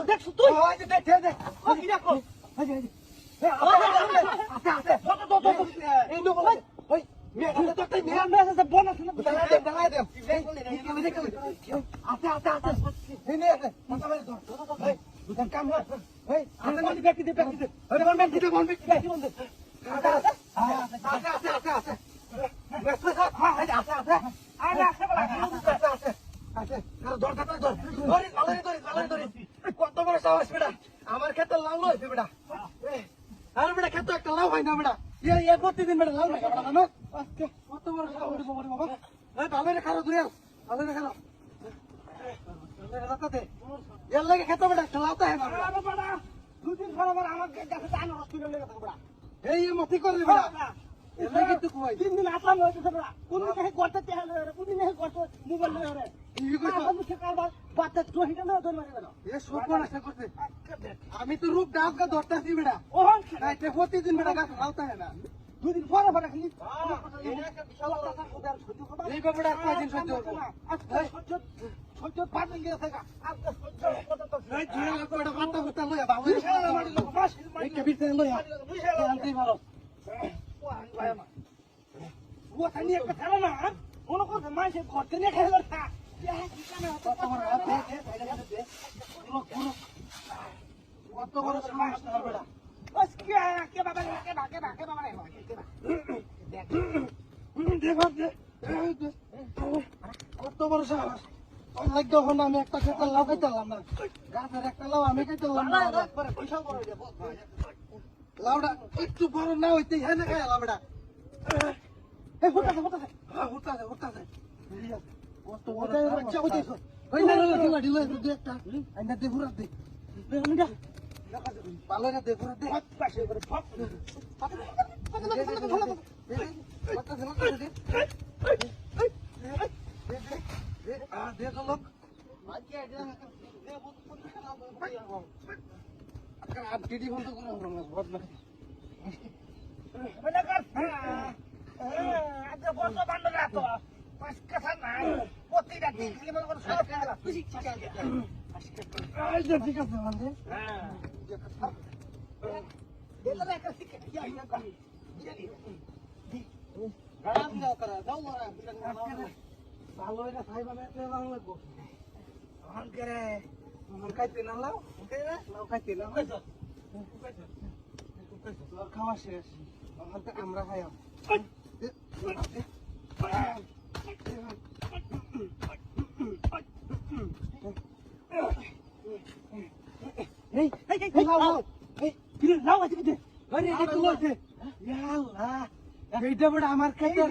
দেখছো তুই কত বড় সাহস বেটা আমার ক্ষেত্রে লাভ হয়েছে বেটা আরে বেটা ক্ষেত্রে একটা লাভ হয় না বেটা প্রতিদিন বেটা লাভ রাখা বেটা কত বড় সাহস বাবা ভালো রে খারাপ দূরে ভালো রে খারাপ এর লাগে খেতে বেটা একটা লাভ হয় না দুদিন পর আবার আমার কাছে টান হসপিটাল লেগে থাকবে এই মতি করে বেটা এর লাগে তো কই 3 দিন আসলাম হইছে বেটা কোন কাছে করতে চাইলে কোন দিন করতে মোবাইল লয়ে রে আমি তো রূপ ডাবকা ধরতেছি বেড়া প্রতিদিন বেড়া গাছ লাউতা হয় না দুদিন পরে পরে খালি মনে করছে মাসে ঘরতে নিয়ে খেলে কত বড় সমস্যা বেড়া কত বড় সাহস যখন আমি একটা খেতে লাভ খাইতাম না গাছের একটা লাভ আমি খাইতাম না লাউটা একটু বড় না হইতে হ্যাঁ খাই লাভটা কত বড় একটা ভালো না দেখো লোক টিডি বন্ধ করে প্রতিটা দিন খালি মনে করো সব ঠিক আছে মানে ভালো এটা খাইবা ভালো লাগবো খাইতে না লাও খাইতে না খাওয়া শেষ আমরা খাই আমার খাইতে